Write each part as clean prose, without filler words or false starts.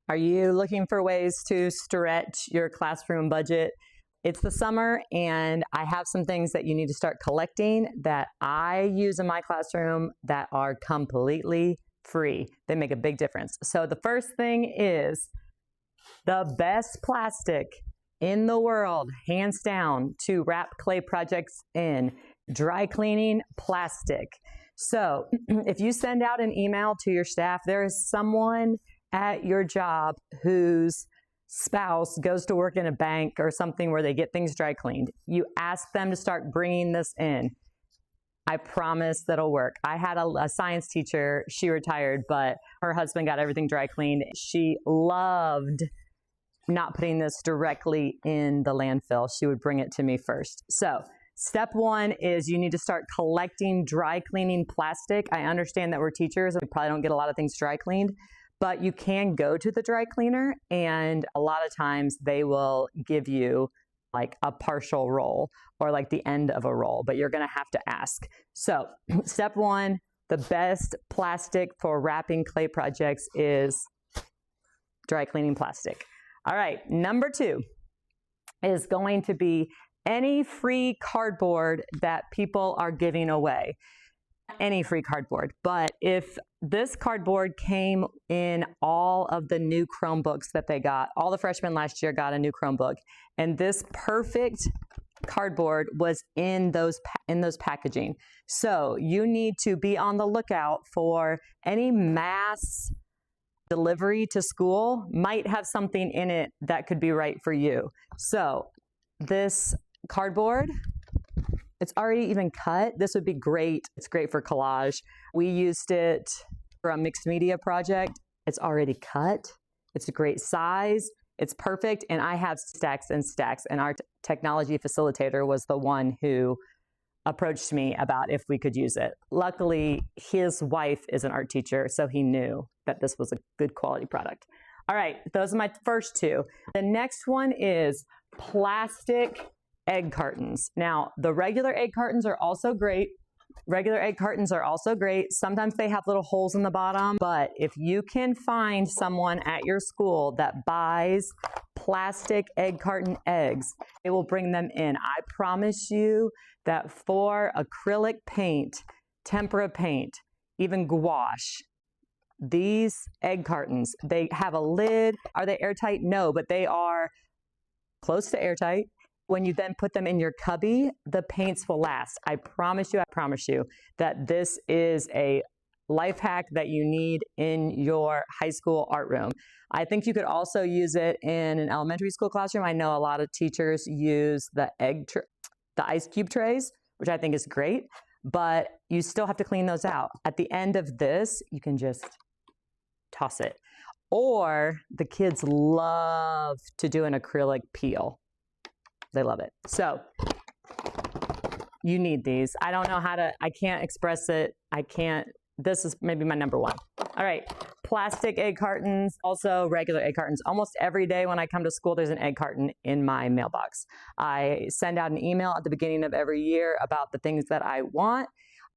Are you looking for ways to stretch your classroom budget? It's the summer and I have some things that you need to start collecting that I use in my classroom that are completely free. They make a big difference. So the first thing is the best plastic in the world, hands down, to wrap clay projects in: dry cleaning plastic. So if you send out an email to your staff, there is someone at your job whose spouse goes to work in a bank or something where they get things dry cleaned. You ask them to start bringing this in. I promise that'll work. I had a science teacher, she retired, but her husband got everything dry cleaned. She loved not putting this directly in the landfill. She would bring it to me first. So step one is you need to start collecting dry cleaning plastic. I understand that we're teachers and we probably don't get a lot of things dry cleaned, but you can go to the dry cleaner and a lot of times they will give you like a partial roll or like the end of a roll, but you're gonna have to ask. So step one, the best plastic for wrapping clay projects is dry cleaning plastic. All right, number two is going to be any free cardboard that people are giving away. Any free cardboard, but if this cardboard came in all of the new Chromebooks that they got, all the freshmen last year got a new Chromebook, and this perfect cardboard was in those packaging. So you need to be on the lookout for any mass delivery to school might have something in it that could be right for you. So this cardboard, it's already even cut. This would be great. It's great for collage. We used it for a mixed media project. It's already cut. It's a great size. It's perfect. And I have stacks and stacks. And our technology facilitator was the one who approached me about if we could use it. Luckily, his wife is an art teacher, so he knew that this was a good quality product. All right, those are my first two. The next one is plastic egg cartons. Now, the regular egg cartons are also great. Sometimes they have little holes in the bottom, but if you can find someone at your school that buys plastic egg carton eggs, it will bring them in. I promise you that for acrylic paint, tempera paint, even gouache, these egg cartons, they have a lid. Are they airtight? No, but they are close to airtight. When you then put them in your cubby, the paints will last. I promise you that this is a life hack that you need in your high school art room. I think you could also use it in an elementary school classroom. I know a lot of teachers use the ice cube trays, which I think is great, but you still have to clean those out. At the end of this, you can just toss it. Or the kids love to do an acrylic peel. They love it. So you need these. I don't know I can't express it. This is maybe my number one. All right, plastic egg cartons, also regular egg cartons. Almost every day when I come to school, there's an egg carton in my mailbox. I send out an email at the beginning of every year about the things that I want.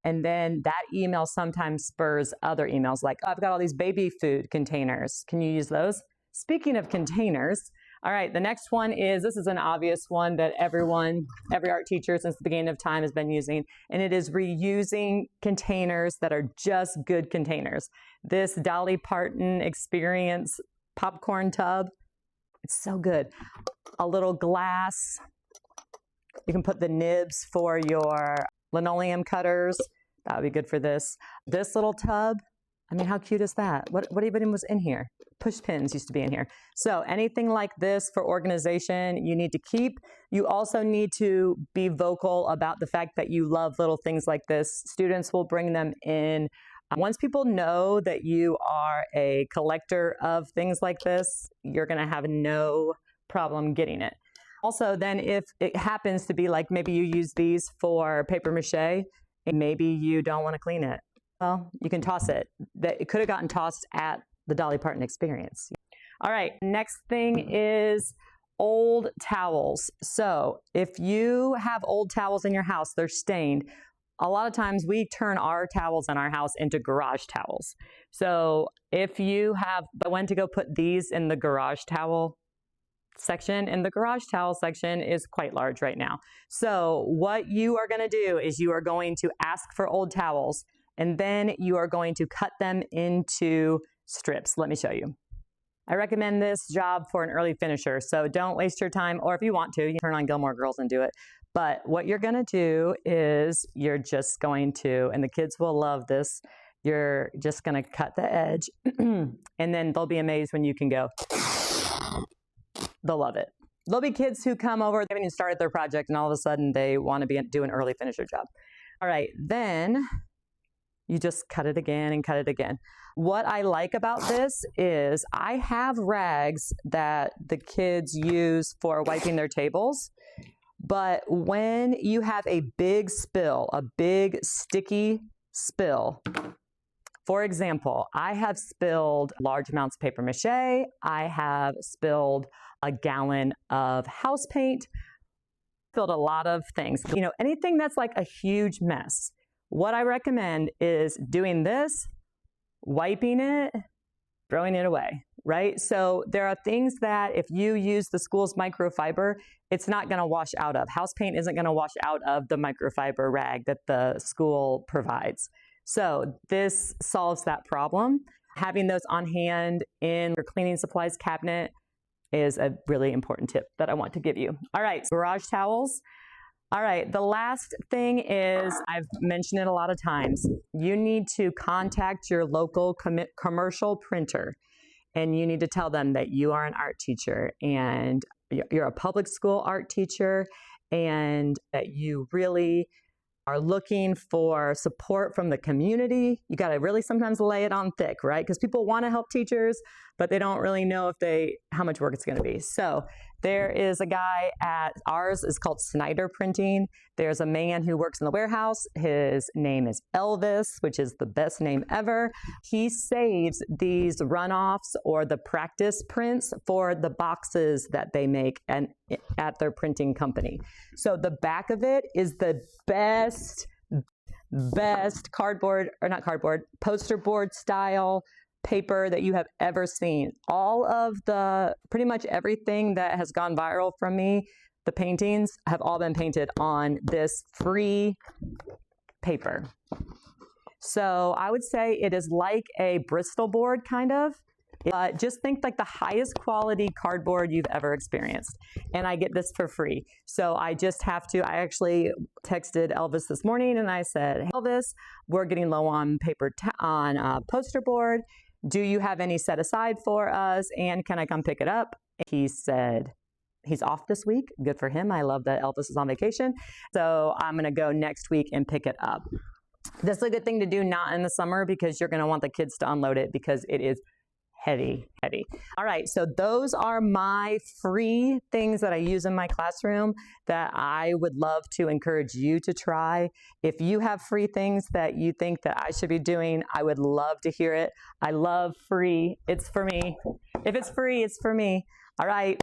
And then that email sometimes spurs other emails like, oh, I've got all these baby food containers. Can you use those? Speaking of containers, all right, the next one is, this is an obvious one that every art teacher since the beginning of time has been using, and it is reusing containers that are just good containers. This Dolly Parton Experience popcorn tub, it's so good. A little glass, you can put the nibs for your linoleum cutters. That would be good for this. This little tub, I mean, how cute is that? What even was in here? Push pins used to be in here. So anything like this for organization, you need to keep. You also need to be vocal about the fact that you love little things like this. Students will bring them in. Once people know that you are a collector of things like this, you're gonna have no problem getting it. Also, then if it happens to be like maybe you use these for paper mache and maybe you don't want to clean it, well, you can toss it. It could have gotten tossed at the Dolly Parton Experience. All right, next thing is old towels. So if you have old towels in your house, they're stained, a lot of times we turn our towels in our house into garage towels. So if you have, I went to go put these in the garage towel section, and the garage towel section is quite large right now. So what you are going to do is you are going to ask for old towels, and then you are going to cut them into strips. Let me show you. I recommend this job for an early finisher, so don't waste your time, or if you want to, you can turn on Gilmore Girls and do it. But what you're going to do is you're just going to, and the kids will love this, you're just going to cut the edge, and then they'll be amazed when you can go. They'll love it. There'll be kids who come over, they haven't even started their project, and all of a sudden they want to do an early finisher job. All right, then you just cut it again and cut it again. What I like about this is I have rags that the kids use for wiping their tables, but when you have a big spill, a big sticky spill, for example, I have spilled large amounts of paper mache, I have spilled a gallon of house paint, spilled a lot of things. You know, anything that's like a huge mess. What I recommend is doing this, wiping it, throwing it away, right? So there are things that if you use the school's microfiber, it's not going to wash out of. House paint isn't going to wash out of the microfiber rag that the school provides. So this solves that problem. Having those on hand in your cleaning supplies cabinet is a really important tip that I want to give you. All right, garage towels. All right, the last thing is, I've mentioned it a lot of times, you need to contact your local commercial printer, and you need to tell them that you are an art teacher and you're a public school art teacher, and that you really are looking for support from the community. You got to really sometimes lay it on thick, right? Because people want to help teachers, but they don't really know how much work it's going to be. So there is a guy at ours is called Snyder Printing. There's a man who works in the warehouse. His name is Elvis, which is the best name ever. He saves these runoffs or the practice prints for the boxes that they make at their printing company. So the back of it is the best poster board style paper that you have ever seen. All of pretty much everything that has gone viral from me, the paintings have all been painted on this free paper. So I would say it is like a Bristol board kind of. Just think like the highest quality cardboard you've ever experienced. And I get this for free. So I actually texted Elvis this morning and I said, hey, Elvis, we're getting low on poster board. Do you have any set aside for us? And can I come pick it up? He said, he's off this week. Good for him. I love that Elvis is on vacation. So I'm going to go next week and pick it up. This is a good thing to do not in the summer because you're going to want the kids to unload it because it is heavy. All right, so those are my free things that I use in my classroom that I would love to encourage you to try. If you have free things that you think that I should be doing, I would love to hear it. I love free. It's for me. If it's free, it's for me. All right.